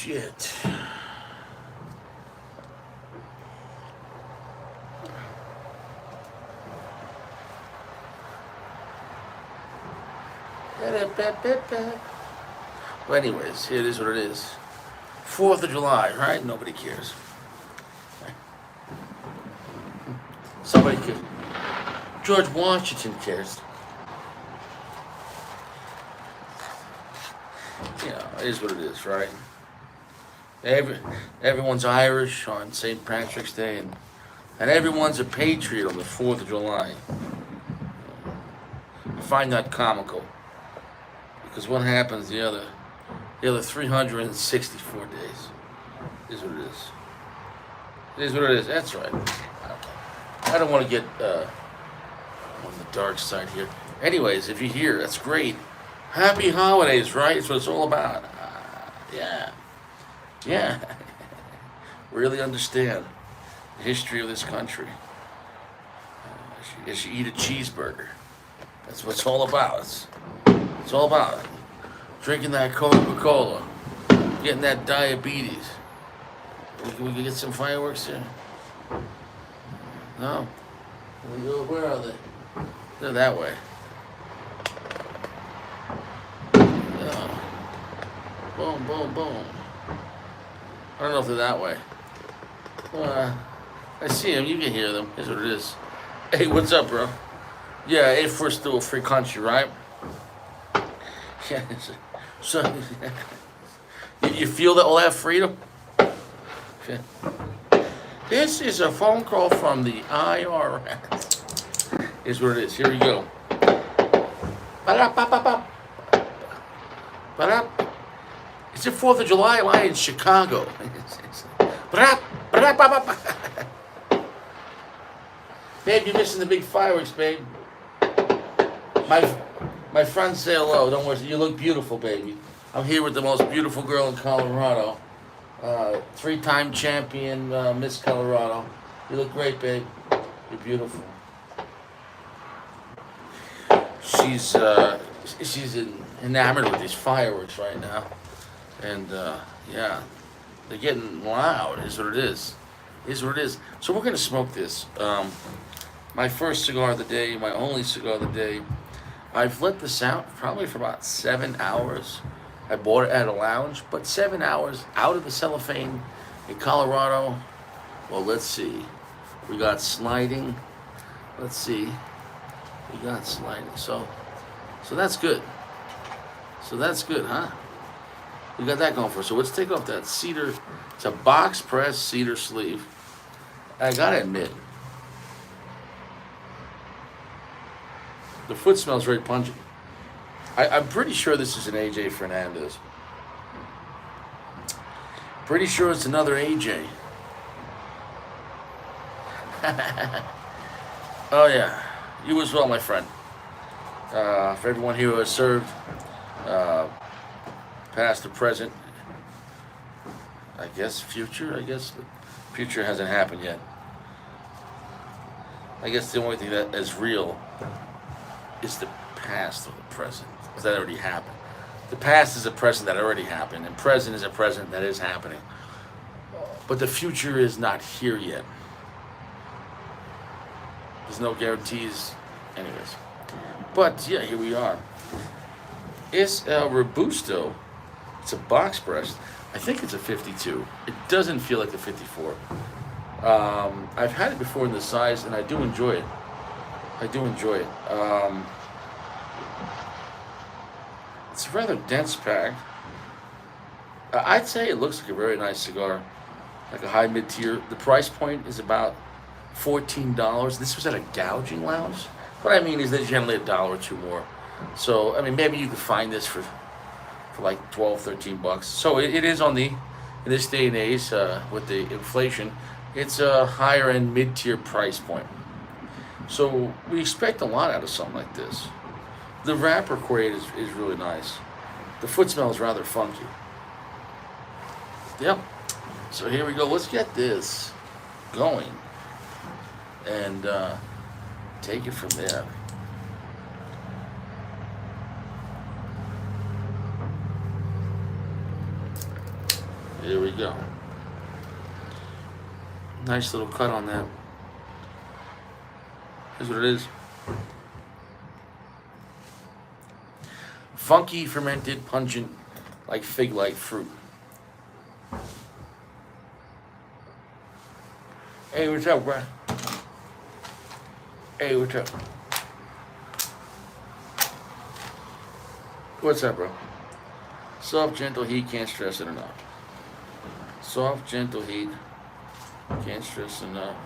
shit. Well, anyways, it is what it is. 4th of July, right? Nobody cares. Somebody cares. George Washington cares. You know, it is what it is, right? Everyone's Irish on St. Patrick's Day, and everyone's a patriot on the 4th of July. I find that comical. Because what happens the other 364 days is what it is. It is what it is. That's right. I don't want to get on the dark side here. Anyways, if you're here, that's great. Happy holidays, right? That's what it's all about. Yeah. Really understand the history of this country. As you eat a cheeseburger. That's what it's all about. It's all about it. Drinking that Coca-Cola. Getting that diabetes. We can get some fireworks here? No? Where are they? They're that way. Yeah. Boom, boom, boom. I don't know if they're that way. I see them. You can hear them. Here's what it is. Hey, what's up, bro? Yeah, we're still a free country, right? Yeah. So, you feel that all that freedom? Yeah. This is a phone call from the IRS. Is what it is. Here we go. It's the 4th of July. I'm in Chicago. Babe, you're missing the big fireworks, babe. My friends say hello. Don't worry. You look beautiful, baby. I'm here with the most beautiful girl in Colorado. 3-time champion, Miss Colorado. You look great, babe. You're beautiful. She's enamored with these fireworks right now, and yeah, they're getting loud. Is what it is. Is what it is. So we're gonna smoke this. My first cigar of the day, my only cigar of the day. I've let this out probably for about 7 hours. I bought it at a lounge, but 7 hours out of the cellophane in Colorado. Well, let's see. We got sliding. Let's see. We got sliding. So that's good. So that's good, huh? We got that going for us. So let's take off that cedar. It's a box press cedar sleeve. I gotta admit, the foot smells very pungent. I'm pretty sure this is an AJ Fernandez. Pretty sure it's another AJ. Oh yeah, you as well, my friend. For everyone here who has served, past or present, I guess future. I guess future hasn't happened yet. I guess the only thing that is real is the past or the present. Because that already happened. The past is a present that already happened, and present is a present that is happening. But the future is not here yet. There's no guarantees, anyways. But yeah, here we are. It's El Robusto. It's a box press. I think it's a 52. It doesn't feel like the 54. I've had it before in this size, and I do enjoy it. I do enjoy it. It's a rather dense pack. I'd say it looks like a very nice cigar, like a high mid-tier. The price point is about $14. This was at a gouging lounge. What I mean is they're generally $1 or $2 more. So, I mean, maybe you could find this for like 12, 13 bucks. So it is on in this day and age, with the inflation, it's a higher end mid-tier price point. So we expect a lot out of something like this. The wrapper grade is really nice. The foot smell is rather funky. Yep. So here we go. Let's get this going and take it from there. Here we go. Nice little cut on that. Here's what it is. Funky, fermented, pungent, like fig-like fruit. Hey, what's up, bro? Hey, what's up? What's up, bro? Soft, gentle heat, can't stress it enough. Soft, gentle heat, can't stress enough.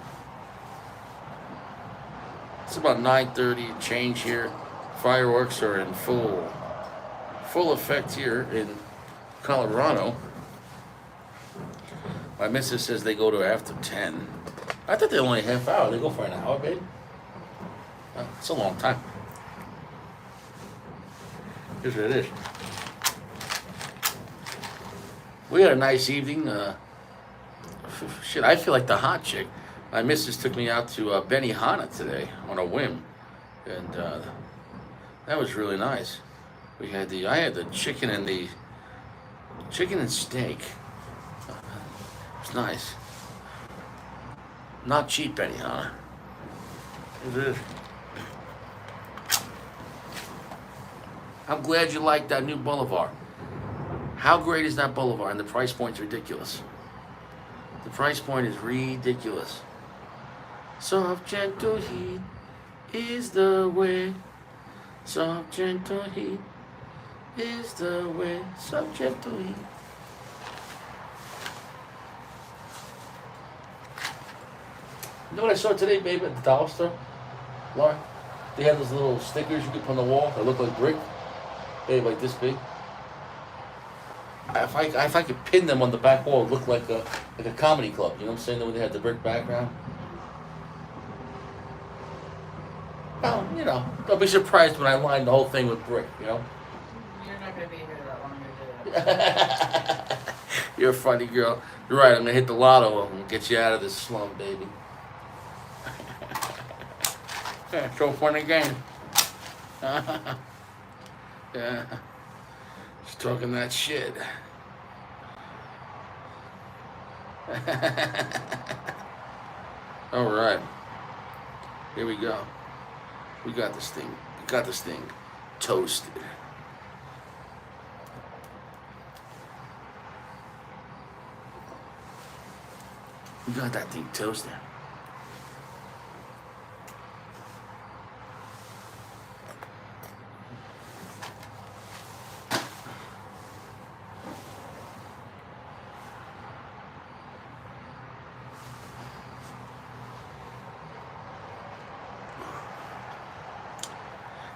It's about 9:30 change here. Fireworks are in full effect here in Colorado. My missus says they go to after 10. I thought they were only a half hour. They go for an hour, babe. It's a long time. Here's what it is. We had a nice evening. Shit, I feel like the hot chick. My missus took me out to Benihana today on a whim, and that was really nice. I had the chicken and steak. It was nice. Not cheap, Benihana. It is. I'm glad you like that new boulevard. How great is that boulevard? And the price point's ridiculous. The price point is ridiculous. Soft, gentle heat is the way. Soft, gentle heat is the way. Soft, gentle heat. You know what I saw today, babe, at the dollar store? Laura? They had those little stickers you could put on the wall that look like brick. Babe, like this big. If I could pin them on the back wall, it would look like a comedy club. You know what I'm saying? When they had the brick background. Well, you know, don't be surprised when I line the whole thing with brick. You know. You're not gonna be here that long to do that. You're a funny girl. You're right. I'm gonna hit the lotto and get you out of this slum, baby. Yeah, so fun again. Yeah. Just talking that shit. All right. Here we go. We got this thing. We got this thing toasted. We got that thing toasted.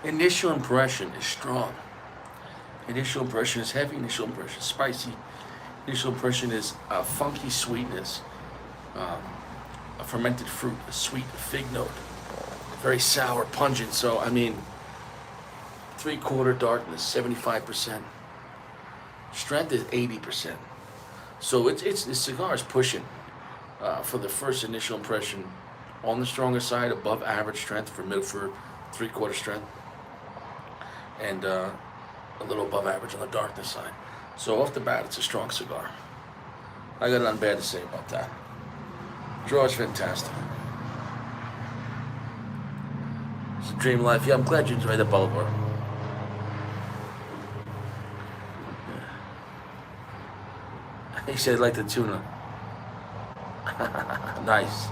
Initial impression is strong. Initial impression is heavy. Initial impression is spicy. Initial impression is a funky sweetness, a fermented fruit, a sweet fig note, very sour, pungent. So I mean, 3/4 darkness, 75%. Strength is 80%. So it's the cigar is pushing for the first initial impression on the stronger side, above average strength for 3/4 strength. And a little above average on the darkness side. So off the bat, it's a strong cigar. I got nothing bad to say about that. Draw is fantastic. It's a dream life. Yeah, I'm glad you enjoyed the boulevard. Yeah. He said, like the tuna. Nice.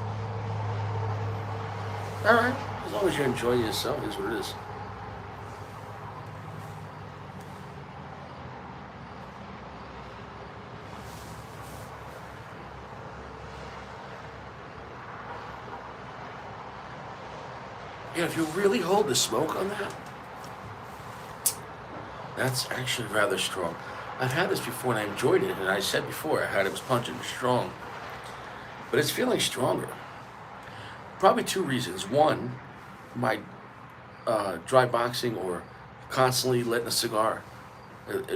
All right. As long as you enjoy yourself, is what it is. Yeah, if you really hold the smoke on that, that's actually rather strong. I've had this before and I enjoyed it, and I said before I had it was pungent and strong, but it's feeling stronger. Probably two reasons. One, my dry boxing or constantly letting a cigar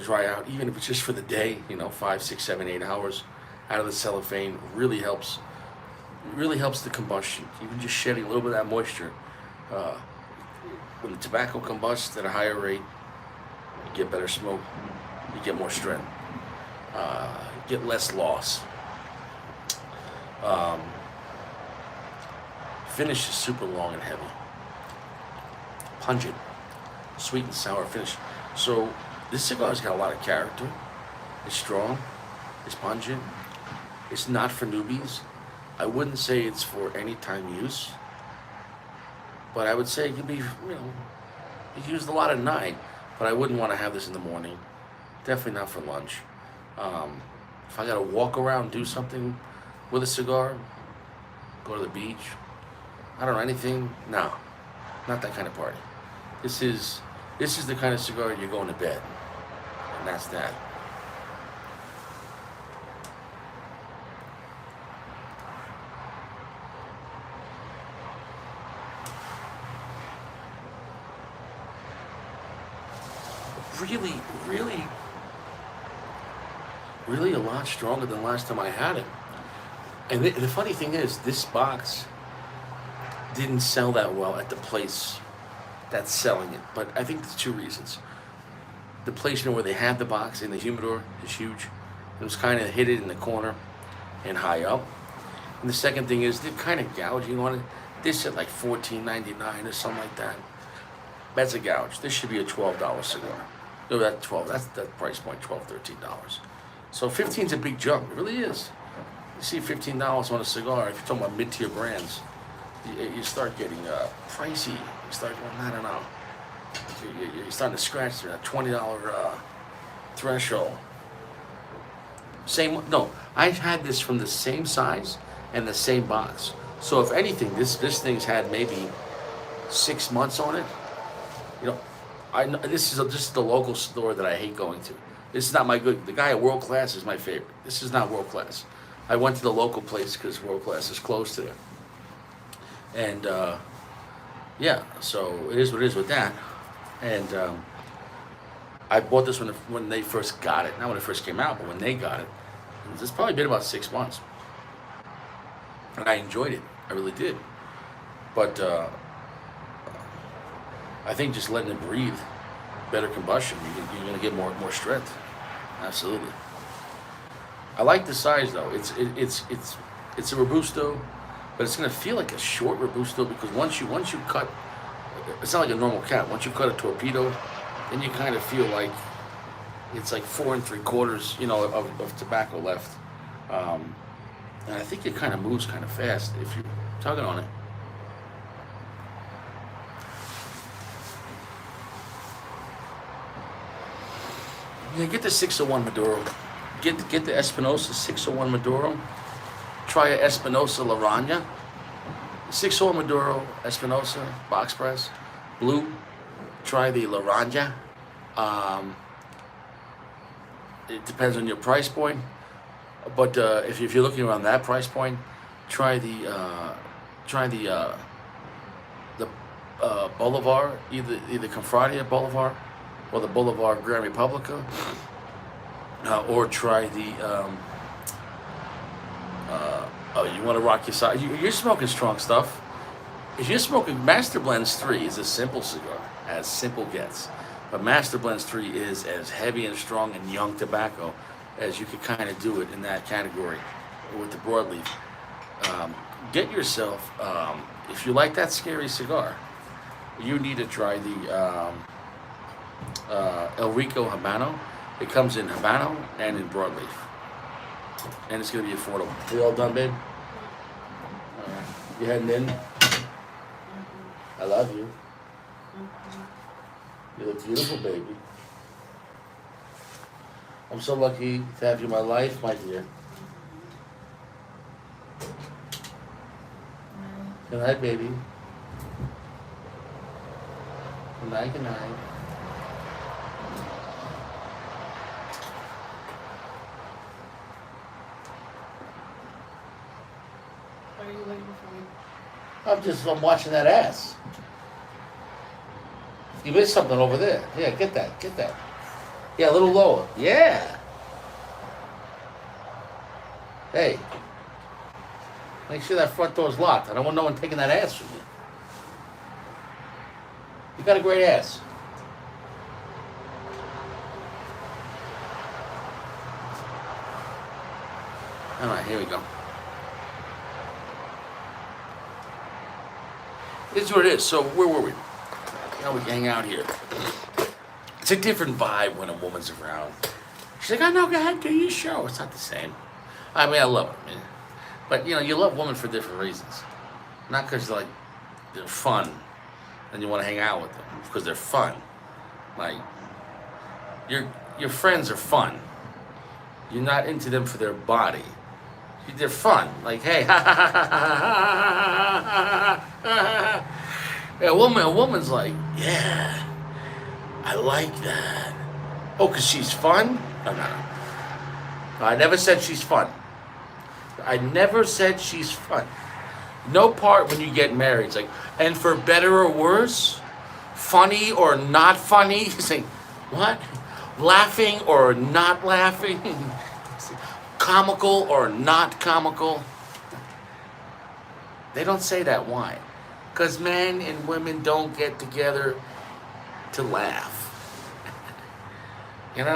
dry out, even if it's just for the day, 5, 6, 7, 8 hours out of the cellophane, really helps. Really helps the combustion. Even just shedding a little bit of that moisture. When the tobacco combusts at a higher rate, you get better smoke, you get more strength. get less loss. Um, Finish is super long and heavy, pungent, sweet and sour finish. So this cigar's got a lot of character. It's strong. It's pungent. It's not for newbies. I wouldn't say it's for anytime use, but I would say it could be, it's used a lot at night. But I wouldn't want to have this in the morning. Definitely not for lunch. If I gotta walk around, do something with a cigar, go to the beach, I don't know, anything. No, not that kind of party. This is the kind of cigar you're going to bed, and that's that. Really, really, really a lot stronger than last time I had it. And the funny thing is, this box didn't sell that well at the place that's selling it. But I think there's two reasons. The place, where they had the box in the humidor is huge. It was kind of hidden in the corner and high up. And the second thing is they're kind of gouging on it. This at like $14.99 or something like that. That's a gouge. This should be a $12 cigar. No, that's 12. That's that price point, $12, $13. So 15's a big jump. It really is. You see $15 on a cigar. If you're talking about mid-tier brands, you start getting pricey. You start going, I don't know. You're starting to scratch that $20 threshold. No, I had this from the same size and the same box. So if anything, this thing's had maybe 6 months on it. I know this is the local store that I hate going to. This is not my good. The guy at World Class is my favorite. This is not World Class. I went to the local place because World Class is close to there. And yeah, so it is what it is with that. And I bought this when they first got it. Not when it first came out, but when they got it. It's probably been about 6 months. And I enjoyed it. I really did. But I think just letting it breathe, better combustion, you're going to get more strength. Absolutely. I like the size though. It's a Robusto, but it's going to feel like a short Robusto because once you cut, it's not like a normal cap. Once you cut a torpedo, then you kind of feel like it's like 4 3/4, of tobacco left. And I think it kind of moves kind of fast if you're tugging on it. Yeah, get the 601 Maduro. Get the Espinosa 601 Maduro. Try a Espinosa La Rana. 601 Maduro, Espinosa, box press, blue. Try the La Rana. It depends on your price point, but if you're looking around that price point, try the Bolivar, either Confradia Bolivar or the Bolivar Gran Republica, or try the. You want to rock your side? You're smoking strong stuff. If you're smoking Master Blends 3 is a simple cigar, as simple gets. But Master Blends 3 is as heavy and strong and young tobacco as you could kind of do it in that category with the broadleaf. Get yourself, if you like that scary cigar, you need to try the El Rico Habano. It comes in Habano and in broadleaf. And it's going to be affordable. We all done, babe? All right. You heading in? I love you. You look beautiful, baby. I'm so lucky to have you in my life, my dear. Good night, baby. Good night, good night. What are you waiting for me? I'm watching that ass. You missed something over there. Yeah, get that. Yeah, a little lower. Yeah. Hey. Make sure that front door's locked. I don't want no one taking that ass from you. You got a great ass. All right, here we go. This is what it is. So where were we? We hang out here. It's a different vibe when a woman's around. She's like, "I know, go ahead, do your show." It's not the same. I mean, I love her, man. But you love women for different reasons. Not because they're fun, and you want to hang out with them because they're fun. Like your friends are fun. You're not into them for their body. They're fun. Like, hey, a woman's like, yeah, I like that. Oh, because she's fun? No. I never said she's fun. I never said she's fun. No part when you get married. It's like, and for better or worse, funny or not funny. You say, what? Laughing or not laughing? Comical or not comical? They don't say that. Why? Because men and women don't get together to laugh. It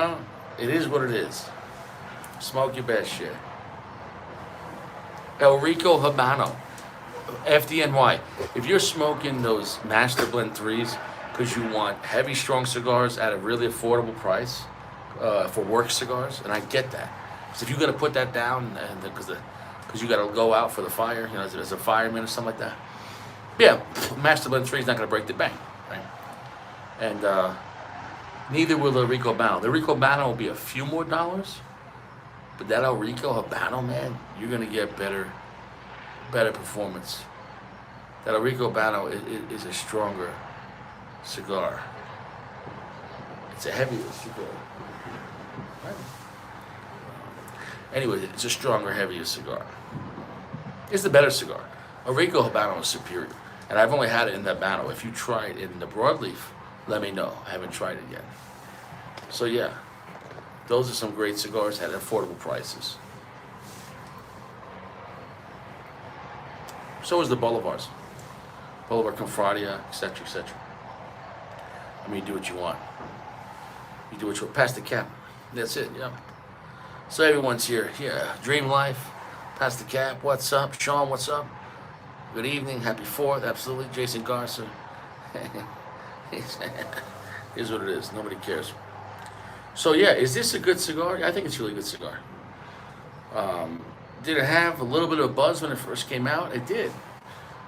is what it is. Smoke your best shit. El Rico Habano, FDNY. If you're smoking those Master Blend 3s because you want heavy, strong cigars at a really affordable price for work cigars, and I get that. Because if you're going to put that down, because you got to go out for the fire, as a fireman or something like that, yeah, Master Blend 3 is not going to break the bank, right? And neither will the Rico Habano. The Rico Habano will be a few more dollars, but that El Rico Habano, man, you're going to get better performance. That El Rico Habano is a stronger cigar. It's a heavier cigar. Right? Anyway, it's a stronger, heavier cigar. It's the better cigar. A Rico Habano is superior. And I've only had it in the Habano. If you try it in the broadleaf, let me know. I haven't tried it yet. So yeah, those are some great cigars at affordable prices. So is the Bolivars. Bolivar Confradia, etc., etc. I mean, you do what you want. You do what you want. Pass the cap. That's it, yeah. So everyone's here. Yeah, Dream Life. Pass the cap. What's up? Sean, what's up? Good evening. Happy 4th. Absolutely. Jason Garza. Here's what it is. Nobody cares. So yeah, is this a good cigar? I think it's a really good cigar. Did it have a little bit of a buzz when it first came out? It did.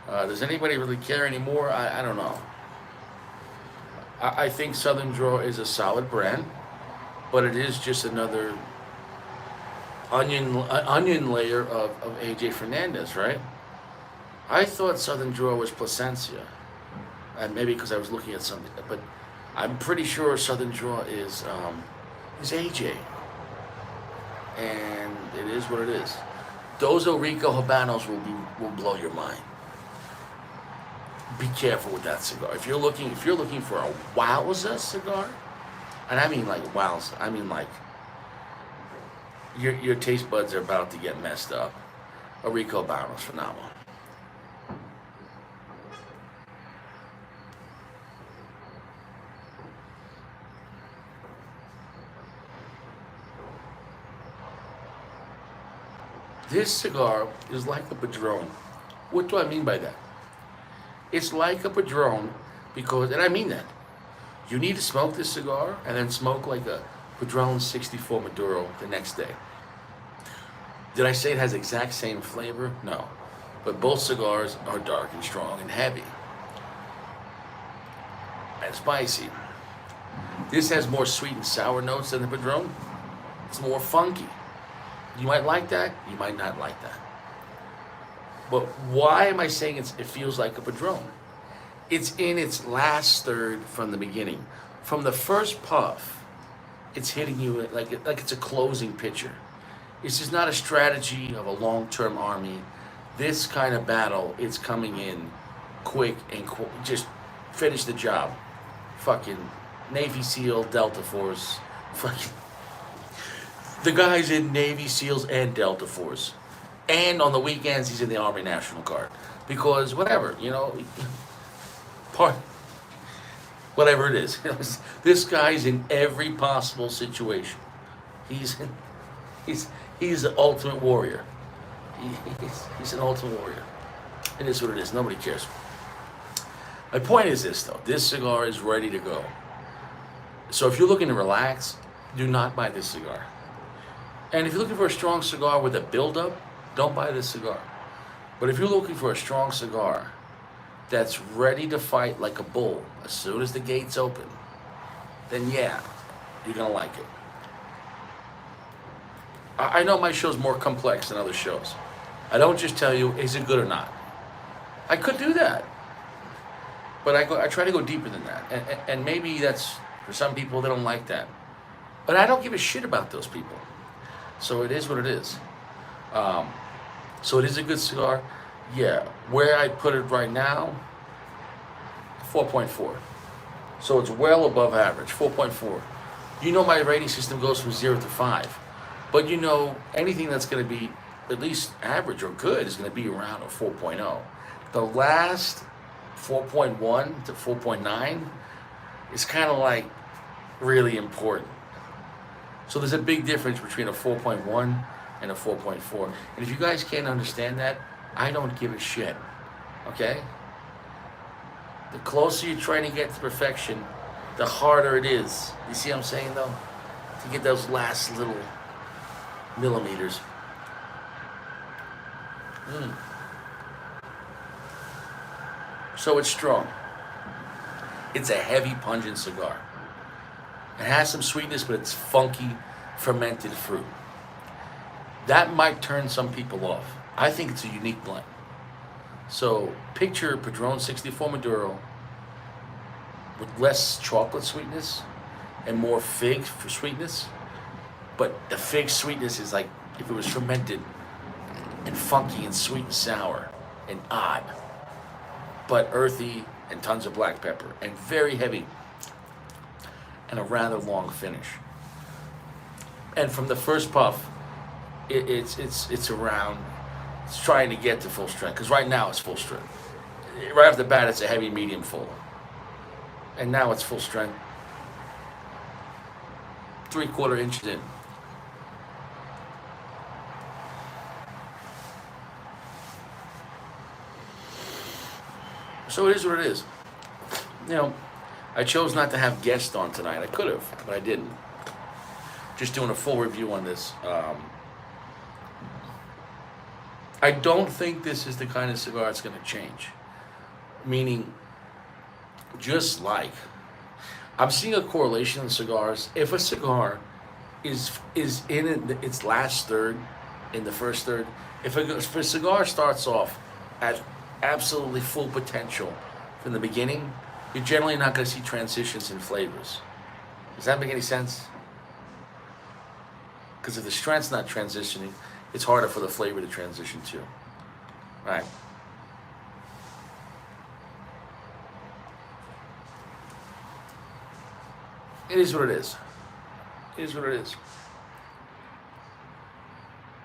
Does anybody really care anymore? I don't know. I think Southern Draw is a solid brand, but it is just another onion layer of AJ Fernandez, right? I thought Southern Draw was Plasencia, and maybe because I was looking at something, but I'm pretty sure Southern Draw is AJ, and it is what it is. Those El Rico Habanos will blow your mind. Be careful with that cigar. If you're looking for a wowza cigar, and I mean like wowza, I mean like your taste buds are about to get messed up. El Rico Habano is phenomenal. This cigar is like a Padron. What do I mean by that? It's like a Padron because, and I mean that, you need to smoke this cigar and then smoke like a Padron 64 Maduro the next day. Did I say it has exact same flavor? No. But both cigars are dark and strong and heavy. And spicy. This has more sweet and sour notes than the Padron. It's more funky. You might like that, you might not like that. But why am I saying it feels like a Padron? It's in its last third from the beginning. From the first puff, it's hitting you like it's a closing picture. This is not a strategy of a long-term army. This kind of battle, it's coming in quick and just finish the job. Fucking Navy SEAL, Delta Force, fucking... The guy's in Navy SEALs and Delta Force. And on the weekends, he's in the Army National Guard. Because whatever, whatever it is. This guy's in every possible situation. He's He's the ultimate warrior. He's an ultimate warrior. It is what it is. Nobody cares. My point is this, though. This cigar is ready to go. So if you're looking to relax, do not buy this cigar. And if you're looking for a strong cigar with a build-up, don't buy this cigar. But if you're looking for a strong cigar that's ready to fight like a bull as soon as the gates open, then yeah, you're going to like it. I know my show's more complex than other shows. I don't just tell you, is it good or not? I could do that. But I try to go deeper than that. And maybe that's, for some people, they don't like that. But I don't give a shit about those people. So it is what it is. So it is a good cigar. Yeah. Where I put it right now, 4.4. So it's well above average, 4.4. You know my rating system goes from 0 to 5. But you know, anything that's going to be at least average or good is going to be around a 4.0. The last 4.1 to 4.9 is kind of like really important. So there's a big difference between a 4.1 and a 4.4. And if you guys can't understand that, I don't give a shit. Okay? The closer you're trying to get to perfection, the harder it is. You see what I'm saying, though? To get those last little millimeters. So it's strong. It's a heavy, pungent cigar. It has some sweetness, but it's funky, fermented fruit. That might turn some people off. I think it's a unique blend. So picture Padron 64 Maduro with less chocolate sweetness and more fig for sweetness. But the fig sweetness is like if it was fermented and funky and sweet and sour and odd, but earthy and tons of black pepper and very heavy and a rather long finish. And from the first puff, it's around. It's trying to get to full strength because right now it's full strength. Right off the bat, it's a heavy medium full, and now it's full strength. 3/4 inches in. So it is what it is. You know, I chose not to have guests on tonight. I could have, but I didn't. Just doing a full review on this. I don't think this is the kind of cigar that's going to change. Meaning, just like, I'm seeing a correlation in cigars. If a cigar is in its last third, in the first third, if a cigar starts off at absolutely full potential from the beginning, you're generally not going to see transitions in flavors. Does that make any sense? Because if the strength's not transitioning, it's harder for the flavor to transition to. Right. It is what it is. It is what it is.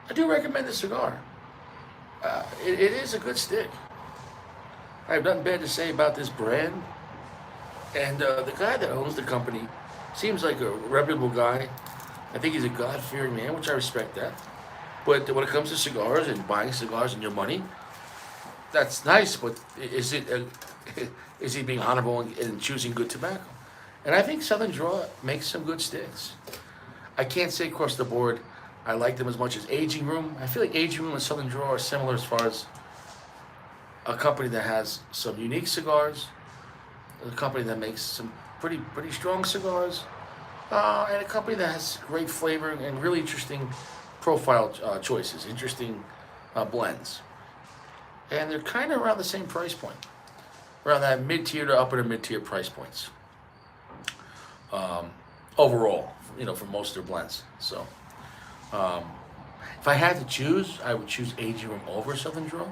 I do recommend the cigar. It is a good stick. I have nothing bad to say about this brand. And the guy that owns the company seems like a reputable guy. I think he's a God-fearing man, which I respect that. But when it comes to cigars and buying cigars and your money, that's nice. But is he being honorable in choosing good tobacco? And I think Southern Draw makes some good sticks. I can't say across the board I like them as much as Aging Room. I feel like Aging Room and Southern Draw are similar as far as a company that has some unique cigars, a company that makes some pretty strong cigars, and a company that has great flavor and really interesting profile choices, interesting blends. And they're kind of around the same price point, around that mid-tier to upper to mid-tier price points. Overall, for most of their blends. So, if I had to choose, I would choose Aging Room over Southern Draw,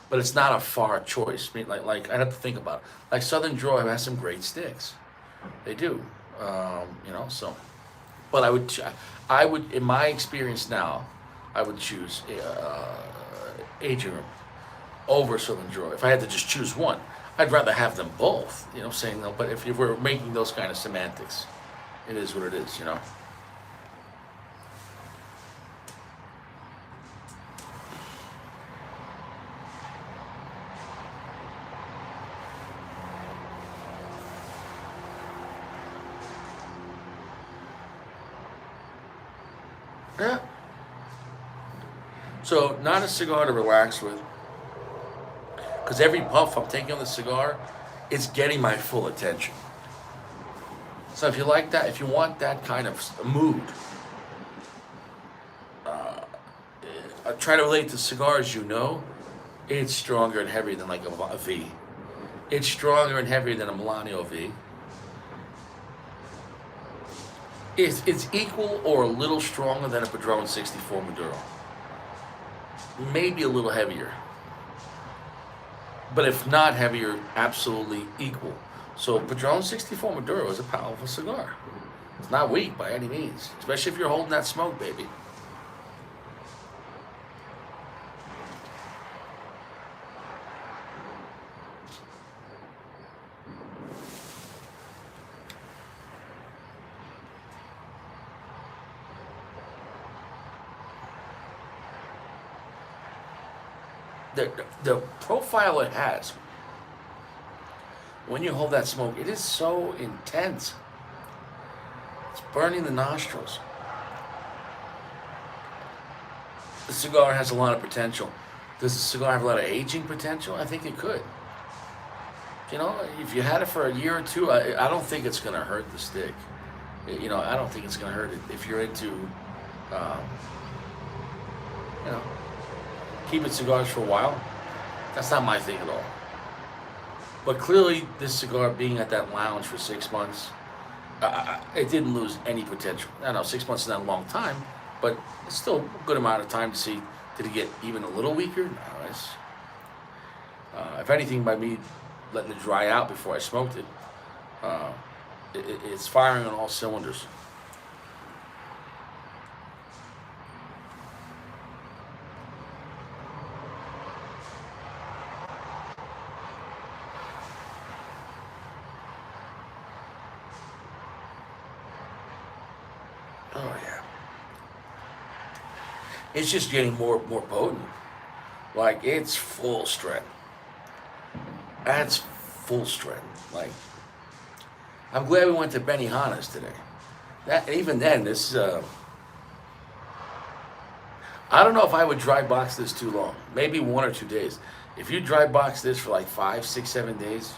but it's not a far choice. I mean, like I'd have to think about it. Like Southern Draw has some great sticks, they do. So, but I would, in my experience now, I would choose Aging Room over Southern Draw. If I had to just choose one, I'd rather have them both. Saying no. But if you were making those kind of semantics, it is what it is. Yeah. So, not a cigar to relax with. Because every puff I'm taking on the cigar, it's getting my full attention. So if you like that, if you want that kind of mood, I try to relate to cigars. It's stronger and heavier than like a V. It's stronger and heavier than a Melanio V. It's equal or a little stronger than a Padron 64 Maduro. Maybe a little heavier. But if not heavier, absolutely equal. So Padron 64 Maduro is a powerful cigar. It's not weak by any means, especially if you're holding that smoke, baby. The profile it has, when you hold that smoke, it is so intense. It's burning the nostrils. The cigar has a lot of potential. Does the cigar have a lot of aging potential? I think it could. If you had it for a year or two, I don't think it's going to hurt the stick. I don't think it's going to hurt it if you're into, you know, keeping cigars for a while. That's not my thing at all. But clearly, this cigar being at that lounge for 6 months, it didn't lose any potential. I know 6 months is not a long time, but it's still a good amount of time to see, did it get even a little weaker? No, if anything, by me letting it dry out before I smoked it, it's firing on all cylinders. Oh yeah. It's just getting more potent. Like it's full strength. That's full strength. Like I'm glad we went to Benihana's today. That even then, this I don't know if I would dry box this too long. Maybe 1 or 2 days. If you dry box this for like 5, 6, 7 days,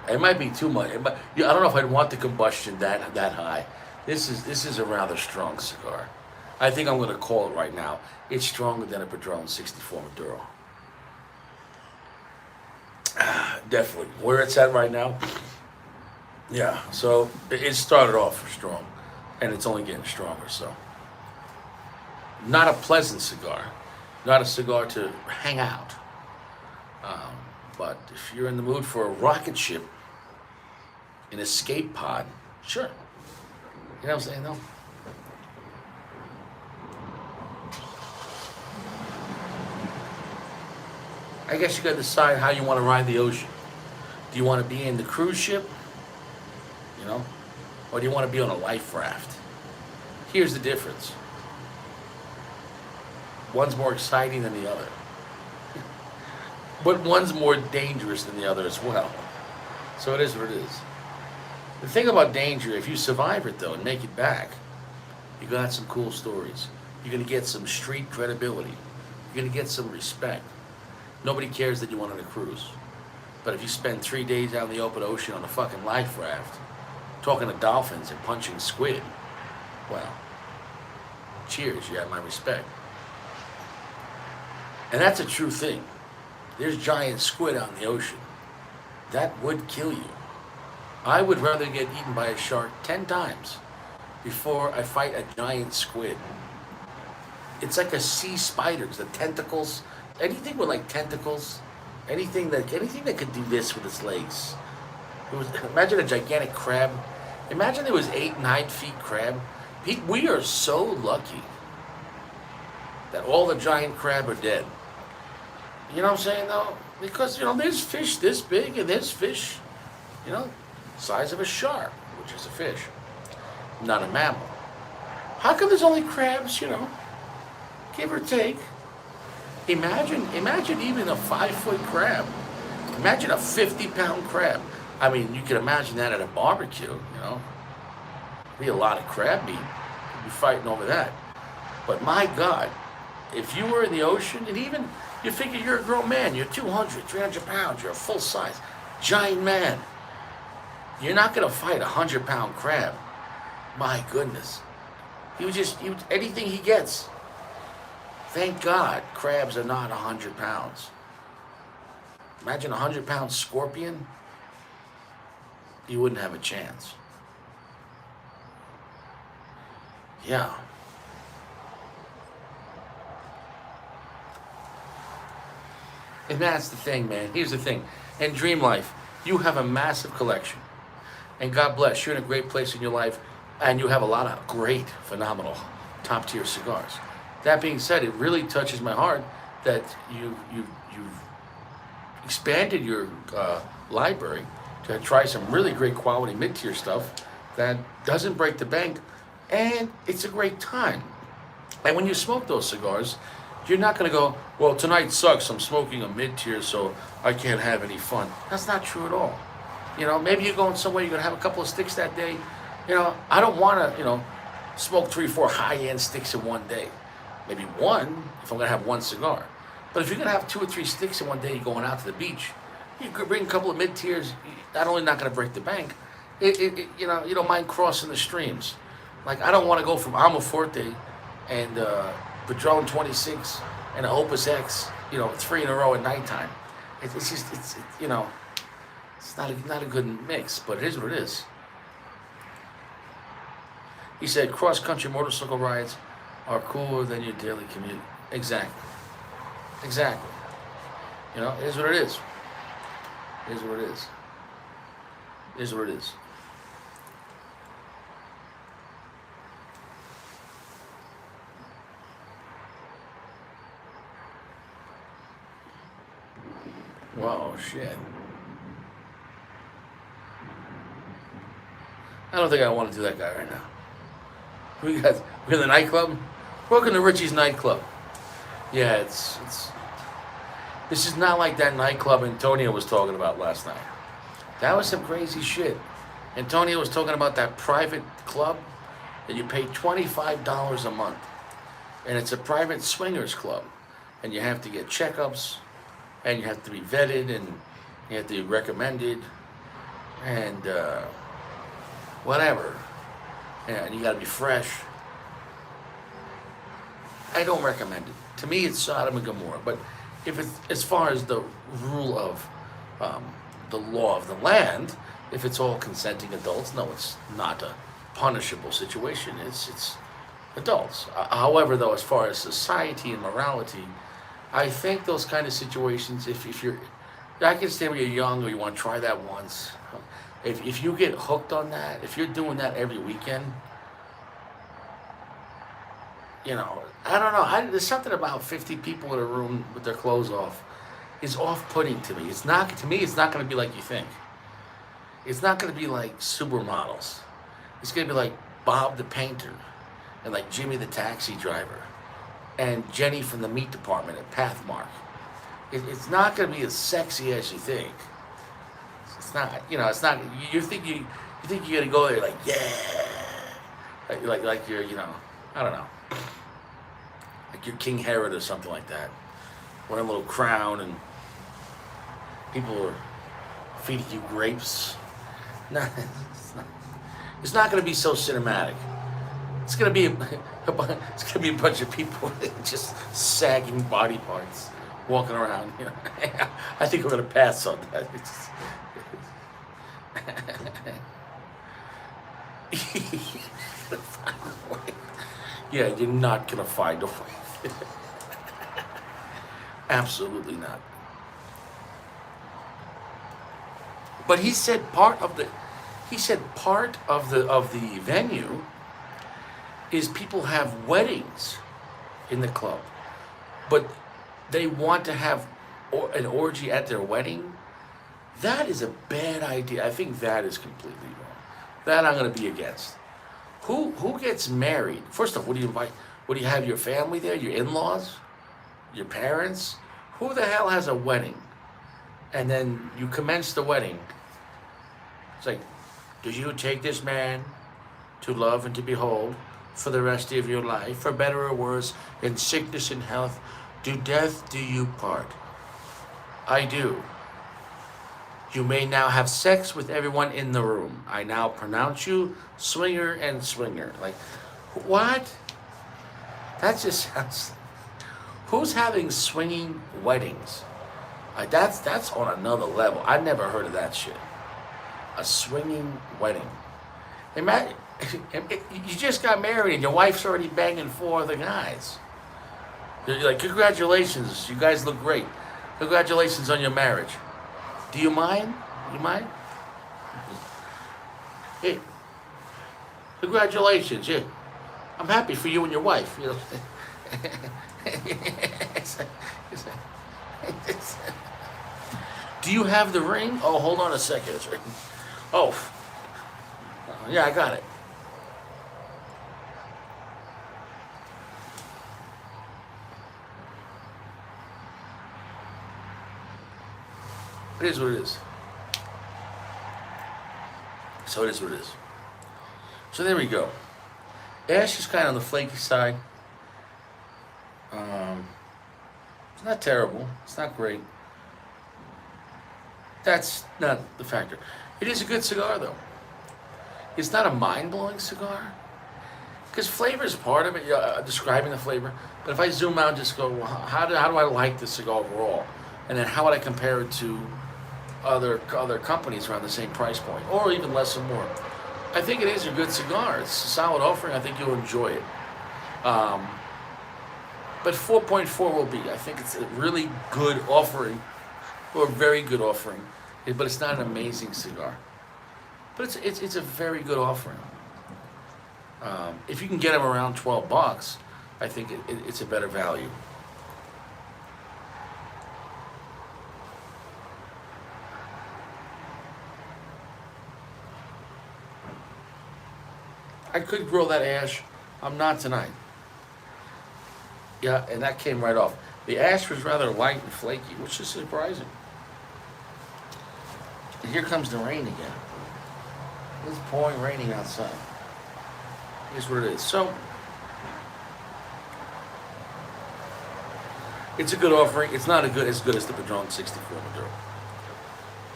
it might be too much. I don't know if I'd want the combustion that high. This is a rather strong cigar. I think I'm going to call it right now. It's stronger than a Padron 64 Maduro. Definitely. Where it's at right now, yeah. So it started off strong, and it's only getting stronger. So not a pleasant cigar, not a cigar to hang out. But if you're in the mood for a rocket ship, an escape pod, sure. You know what I'm saying, though? I guess you got to decide how you want to ride the ocean. Do you want to be in the cruise ship? Or do you want to be on a life raft? Here's the difference. One's more exciting than the other. But one's more dangerous than the other as well. So it is what it is. The thing about danger, if you survive it though and make it back, you got some cool stories. You're going to get some street credibility. You're going to get some respect. Nobody cares that you went on a cruise. But if you spend 3 days out in the open ocean on a fucking life raft, talking to dolphins and punching squid, well, cheers, you have my respect. And that's a true thing. There's giant squid out in the ocean. That would kill you. I would rather get eaten by a shark 10 times before I fight a giant squid. It's like a sea spider, the tentacles. Anything with like tentacles, anything that could do this with its legs. Imagine a gigantic crab. Imagine there was 8, 9 feet crab. We are so lucky that all the giant crab are dead. You know what I'm saying though? Because there's fish this big and there's fish, size of a shark, which is a fish, not a mammal. How come there's only crabs? Give or take. Imagine even a 5-foot crab. Imagine a 50-pound crab. I mean, you can imagine that at a barbecue, Be a lot of crab meat. You'd be fighting over that. But my God, if you were in the ocean, and even you figure you're a grown man, you're 200, 300 pounds, you're a full size, giant man. You're not going to fight a 100-pound crab. My goodness. Anything he gets. Thank God crabs are not 100 pounds. Imagine a 100-pound scorpion. You wouldn't have a chance. Yeah. And that's the thing, man. Here's the thing. In Dream Life, you have a massive collection. And God bless, you're in a great place in your life, and you have a lot of great, phenomenal, top-tier cigars. That being said, it really touches my heart that you've expanded your library to try some really great quality mid-tier stuff that doesn't break the bank, and it's a great time. And when you smoke those cigars, you're not going to go, well, tonight sucks, I'm smoking a mid-tier, so I can't have any fun. That's not true at all. You know, maybe you're going somewhere, you're going to have a couple of sticks that day. You know, I don't want to, smoke 3 or 4 high-end sticks in one day. Maybe one, if I'm going to have one cigar. But if you're going to have 2 or 3 sticks in one day, you're going out to the beach, you could bring a couple of mid-tiers, not only not going to break the bank, you don't mind crossing the streams. Like, I don't want to go from Almaforte and Padron 26 and an Opus X, 3 in a row at nighttime. It's not a good mix, but it is what it is. He said, cross-country motorcycle rides are cooler than your daily commute. Exactly. It is what it is. It is what it is. It is what it is. Whoa, shit. I don't think I want to do that guy right now. We're in the nightclub. Welcome to Richie's nightclub. Yeah, it's this is not like that nightclub Antonio was talking about last night. That was some crazy shit. Antonio was talking about that private club that you pay $25 a month. And it's a private swingers club. And you have to get checkups, and you have to be vetted, and you have to be recommended, and whatever. And you gotta be fresh. I don't recommend it. To me, it's Sodom and Gomorrah. But if it's as far as the rule of the law of the land, if it's all consenting adults, no, it's not a punishable situation. It's adults. However, though, as far as society and morality, I think those kind of situations, if you're, I can understand when you're young or you want to try that once. If you get hooked on that, if you're doing that every weekend, I don't know. There's something about 50 people in a room with their clothes off is off-putting to me. It's not going to be like you think. It's not going to be like supermodels. It's going to be like Bob the painter and like Jimmy the taxi driver and Jenny from the meat department at Pathmark. It's not going to be as sexy as you think. It's not. It's not. You think you're going to go there like, yeah, like you're, I don't know, like you're King Herod or something like that, wearing a little crown and people are feeding you grapes. No, it's not going to be so cinematic. It's going to be a bunch of people with just sagging body parts walking around. I think we're going to pass on that. Yeah, you're not going to find a way. Absolutely not. But he said part of the venue is people have weddings in the club, but they want to have an orgy at their wedding. That is a bad idea. I think that is completely wrong. That I'm going to be against. Who gets married? First off, what do you invite? What do you have your family there? Your in-laws? Your parents? Who the hell has a wedding? And then you commence the wedding. It's like, do you take this man to love and to behold, for the rest of your life, for better or worse, in sickness and health, do death do you part. I do. You may now have sex with everyone in the room. I now pronounce you swinger and swinger. Like, what? That just sounds. Who's having swinging weddings? That's on another level. I never heard of that shit. A swinging wedding. Imagine, you just got married and your wife's already banging 4 other guys. You're like, congratulations, you guys look great. Congratulations on your marriage. Do you mind? You mind? Hey, congratulations. Yeah, I'm happy for you and your wife. You know. Do you have the ring? Oh, hold on a second. Oh, yeah, I got it. It is what it is. So it is what it is. So there we go. Ash is kind of on the flaky side. It's not terrible. It's not great. That's not the factor. It is a good cigar, though. It's not a mind-blowing cigar. Because flavor is part of it, describing the flavor. But if I zoom out and just go, well, how do I like this cigar overall? And then how would I compare it to other companies around the same price point, or even less or more? I think it is a good cigar. It's a solid offering. I think you'll enjoy it. But 4.4 will be. I think it's a really good offering, or a very good offering. But it's not an amazing cigar. But it's a very good offering. If you can get them around $12, I think it's a better value. I could grill that ash. I'm not tonight. Yeah, and that came right off. The ash was rather light and flaky, which is surprising. And here comes the rain again. It's pouring raining outside. Here's what it is. So, it's a good offering. It's not as good as the Padron 64 Maduro.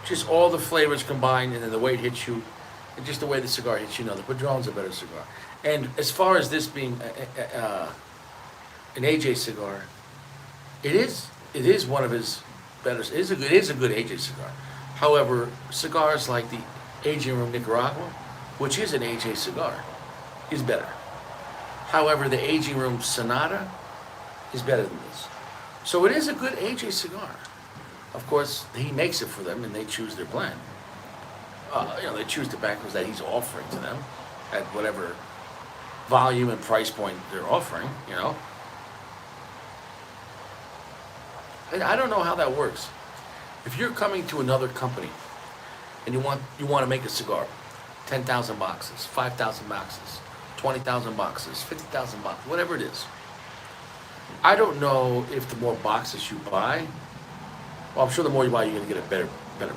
Just all the flavors combined, and then the way it hits you, and just the way the cigar hits you. No, the Padron's a better cigar. And as far as this being an AJ cigar, it is one of his better. It is a good AJ cigar. However, cigars like the Aging Room Nicaragua, which is an AJ cigar, is better. However, the Aging Room Sonata is better than this. So it is a good AJ cigar. Of course, he makes it for them, and they choose their blend. They choose tobaccos that he's offering to them at whatever volume and price point they're offering. And I don't know how that works. If you're coming to another company and you want to make a cigar, 10,000 boxes, 5,000 boxes, 20,000 boxes, 50,000 boxes, whatever it is. I don't know if the more boxes you buy, well, I'm sure the more you buy, you're going to get a better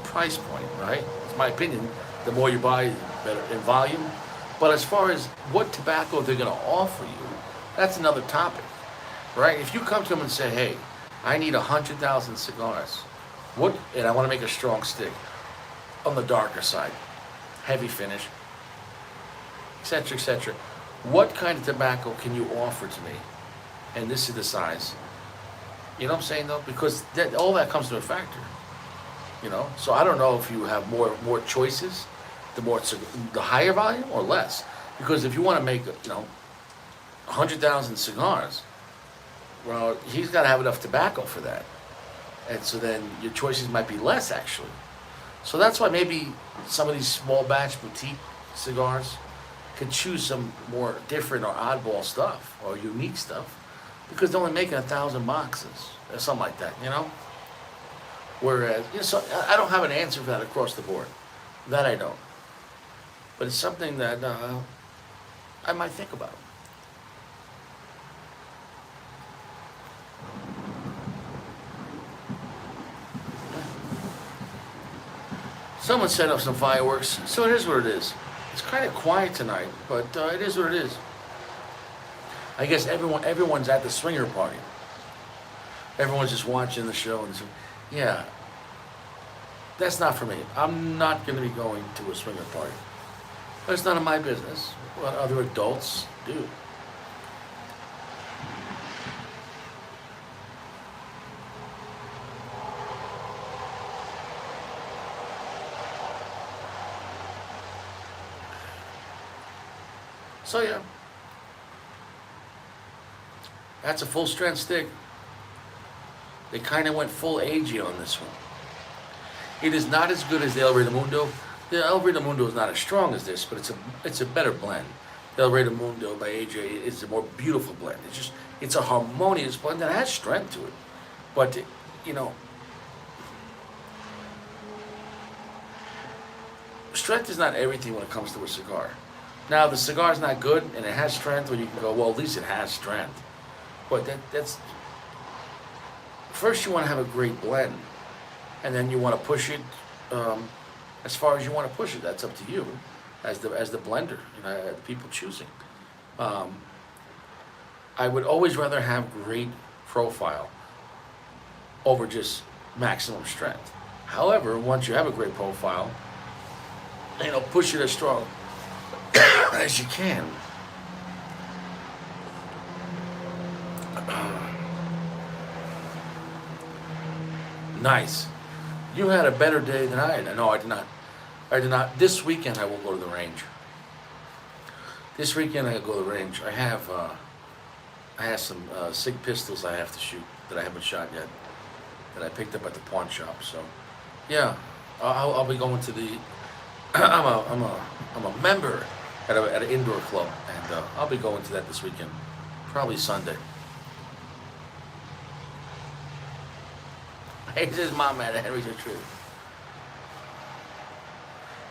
price point, right? It's my opinion. The more you buy, better in volume. But as far as what tobacco they're going to offer you, that's another topic, right? If you come to them and say, hey, I need 100,000 cigars, and I want to make a strong stick on the darker side, heavy finish, etc., etc. What kind of tobacco can you offer to me? And this is the size. You know what I'm saying, though? Because all that comes to a factor. So I don't know if you have more choices, the higher volume or less. Because if you want to make 100,000 cigars, well, he's got to have enough tobacco for that. And so then your choices might be less, actually. So that's why maybe some of these small batch boutique cigars can choose some more different or oddball stuff or unique stuff, because they're only making 1,000 boxes or something like that, Whereas, so I don't have an answer for that across the board. That I don't. But it's something that I might think about. Someone set up some fireworks, so it is what it is. It's kind of quiet tonight, but it is what it is. I guess everyone's at the swinger party. Everyone's just watching the show and so, yeah, that's not for me. I'm not going to be going to a swinger party. But it's none of my business what other adults do. So yeah, that's a full strength stick. They kind of went full agey on this one. It is not as good as the El Rey del Mundo. The El Rey del Mundo is not as strong as this, but it's a better blend. The El Rey del Mundo by AJ is a more beautiful blend. It's a harmonious blend that has strength to it. But you know, strength is not everything when it comes to a cigar. Now the cigar is not good and it has strength, where you can go, well, at least it has strength. But that's first you want to have a great blend, and then you want to push it as far as you want to push it. That's up to you, as the blender, the people choosing. I would always rather have great profile over just maximum strength. However, once you have a great profile, push it as strong as you can. Nice. You had a better day than I had. No, I did not. I did not. This weekend I will go to the range. This weekend I go to the range. I have some SIG pistols I have to shoot that I haven't shot yet, that I picked up at the pawn shop. So, yeah, I'll be going to the. I'm a member at an indoor club, and I'll be going to that this weekend, probably Sunday. Hey, this is Mom at Henry's the Truth.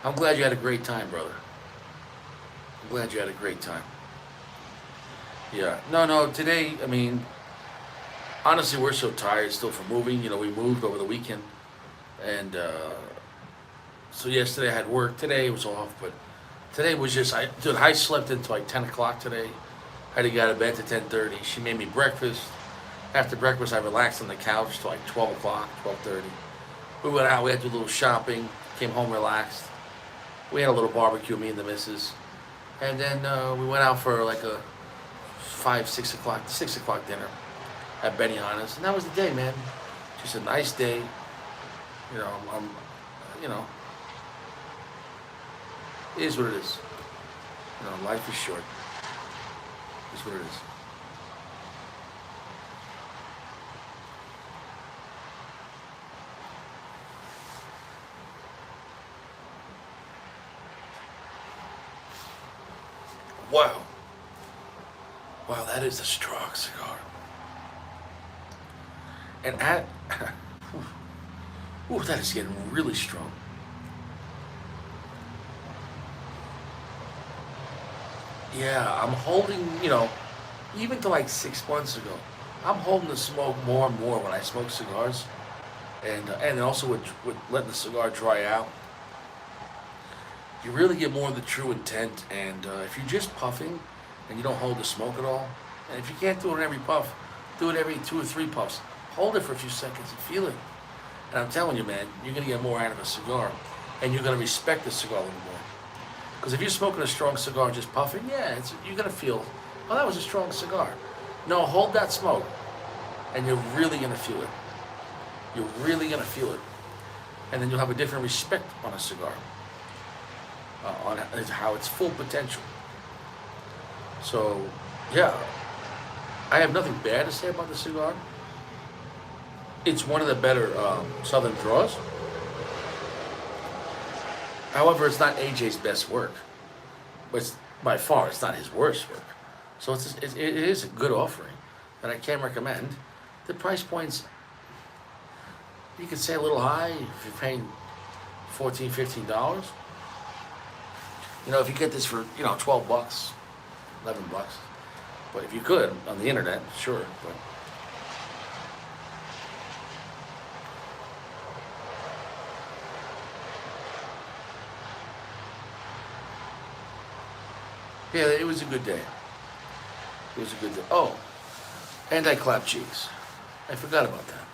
I'm glad you had a great time, brother. I'm glad you had a great time. Yeah. No, today, honestly, we're so tired still from moving. We moved over the weekend. And so yesterday I had work. Today was off, but today was just, I slept until like 10 o'clock today. I had to get out of bed to 10:30. She made me breakfast. After breakfast, I relaxed on the couch till like 12 o'clock, 12:30. We went out, we had to do a little shopping, came home relaxed. We had a little barbecue, me and the missus. And then we went out for like a 6 o'clock dinner at Benihana's. And that was the day, man. Just a nice day. It is what it is. Life is short. It is what it is. Wow, that is a strong cigar. And that is getting really strong. Yeah, I'm holding, even to like 6 months ago, I'm holding the smoke more and more when I smoke cigars. And also with letting the cigar dry out. You really get more of the true intent, and if you're just puffing and you don't hold the smoke at all, and if you can't do it in every puff, do it every 2 or 3 puffs. Hold it for a few seconds and feel it. And I'm telling you, man, you're going to get more out of a cigar, and you're going to respect the cigar a little more. Because if you're smoking a strong cigar just puffing, you're going to feel, oh, that was a strong cigar. No, hold that smoke, and you're really going to feel it. You're really going to feel it. And then you'll have a different respect on a cigar. On how its full potential. So, yeah, I have nothing bad to say about the cigar. It's one of the better Southern draws. However, it's not AJ's best work, but by far it's not his worst work. So it is a good offering that I can recommend. The price points, you could say a little high if you're paying $14, $15. If you get this for, $12, $11. But if you could, on the internet, sure. But yeah, it was a good day. It was a good day. Oh, and I clapped cheeks. I forgot about that.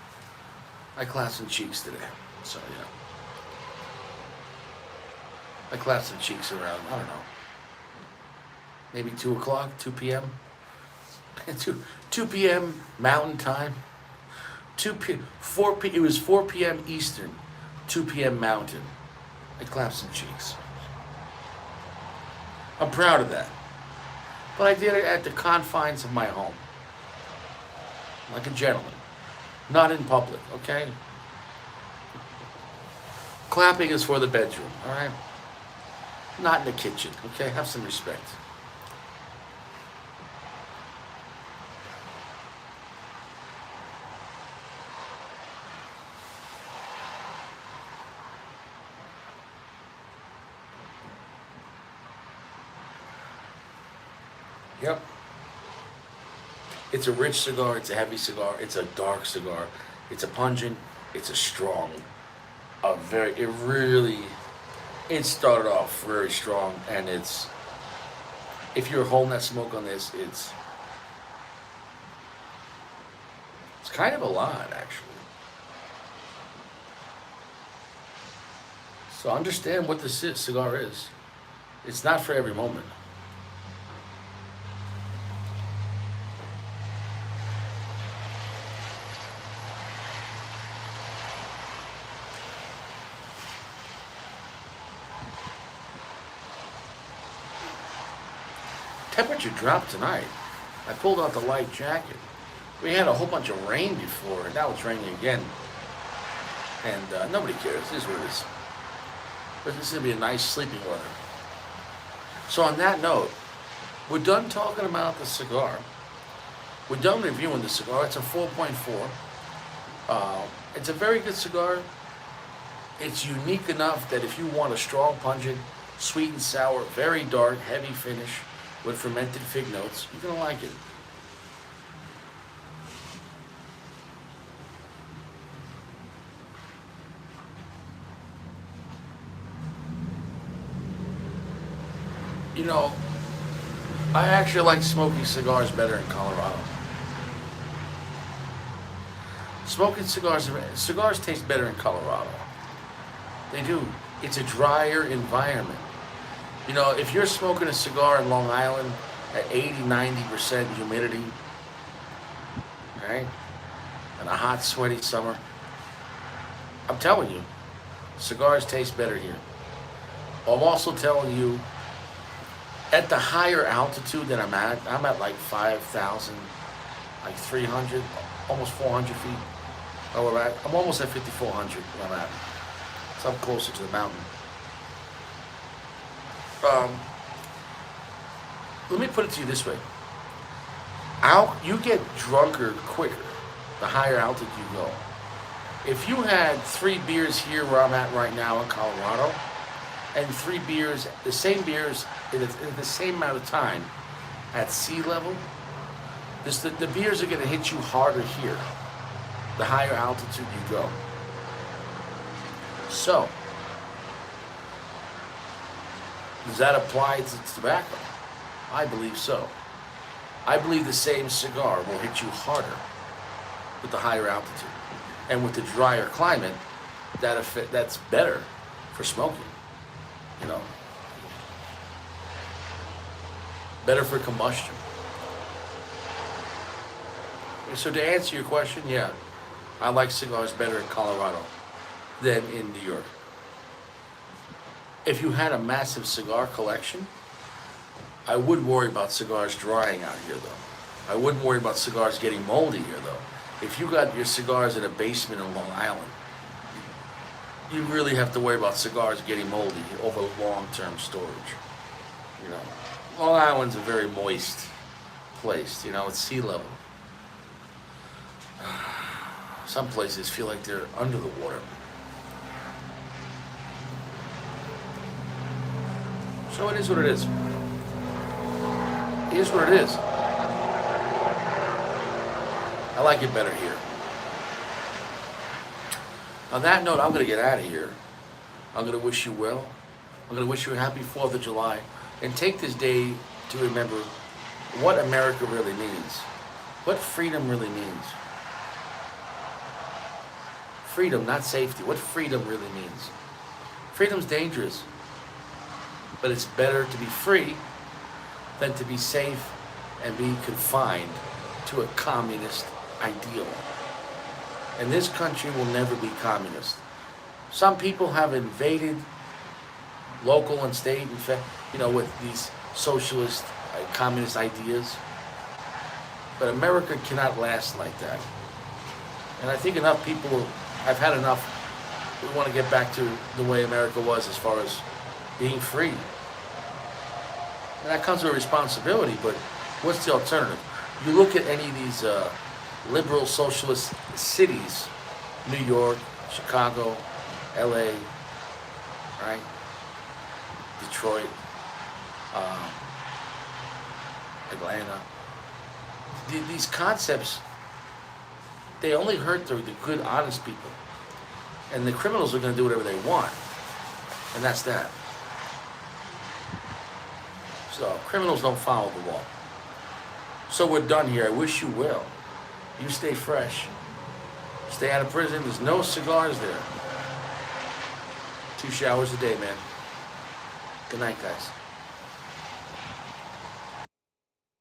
I clapped some cheeks today. So, yeah. I clapped some cheeks around, I don't know, maybe 2 o'clock, 2 p.m. 2 p.m. Mountain Time. 4 p. It was 4 p.m. Eastern, 2 p.m. Mountain. I clapped some cheeks. I'm proud of that. But I did it at the confines of my home. Like a gentleman. Not in public, okay? Clapping is for the bedroom, alright? Not in the kitchen, okay? Have some respect. Yep. It's a rich cigar, it's a heavy cigar, it's a dark cigar, it's a pungent, it's a strong, it started off very strong, and if you're holding that smoke on this, it's kind of a lot, actually. So understand what this cigar is. It's not for every moment. Temperature dropped tonight. I pulled out the light jacket. We had a whole bunch of rain before, and now it's raining again. And nobody cares. This is what it is. But this is going to be a nice sleeping weather. So on that note, we're done talking about the cigar. We're done reviewing the cigar. It's a 4.4. It's a very good cigar. It's unique enough that if you want a strong, pungent, sweet and sour, very dark, heavy finish with fermented fig notes, you're going to like it. You know, I actually like smoking cigars better in Colorado. Cigars taste better in Colorado. They do. It's a drier environment. You know, if you're smoking a cigar in Long Island at 80-90% humidity, right, and a hot, sweaty summer, I'm telling you, cigars taste better here. I'm also telling you, at the higher altitude that I'm at like 5,000, like 300, almost 400 feet. I'm almost at 5,400 where I'm at. So I'm closer to the mountain. Let me put it to you this way. You get drunker quicker the higher altitude you go. If you had 3 beers here where I'm at right now in Colorado, and 3 beers, the same beers in the same amount of time at sea level, the beers are going to hit you harder here, the higher altitude you go. So, does that apply to tobacco? I believe so. I believe the same cigar will hit you harder with the higher altitude. And with the drier climate, that's better for smoking. You know, better for combustion. So to answer your question, yeah, I like cigars better in Colorado than in New York. If you had a massive cigar collection, I would worry about cigars drying out here, though. I wouldn't worry about cigars getting moldy here, though. If you got your cigars in a basement in Long Island, you really have to worry about cigars getting moldy over long-term storage. You know, Long Island's a very moist place. You know, it's sea level. Some places feel like they're under the water. So it is what it is. It is what it is. I like it better here. On that note, I'm going to get out of here. I'm going to wish you well. I'm going to wish you a happy 4th of July. And take this day to remember what America really means, what freedom really means. Freedom, not safety. What freedom really means. Freedom's dangerous, but it's better to be free than to be safe and be confined to a communist ideal. And this country will never be communist. Some people have invaded local and state, in fact, with these socialist, communist ideas. But America cannot last like that. And I think enough people have had enough. We want to get back to the way America was as far as being free. And that comes with a responsibility, but what's the alternative? You look at any of these liberal socialist cities, New York, Chicago, LA, right? Detroit, Atlanta. These concepts, they only hurt the good, honest people. And the criminals are going to do whatever they want. And that's that. So, criminals don't follow the law. So we're done here. I wish you well. You stay fresh. Stay out of prison. There's no cigars there. 2 showers a day, man. Good night, guys.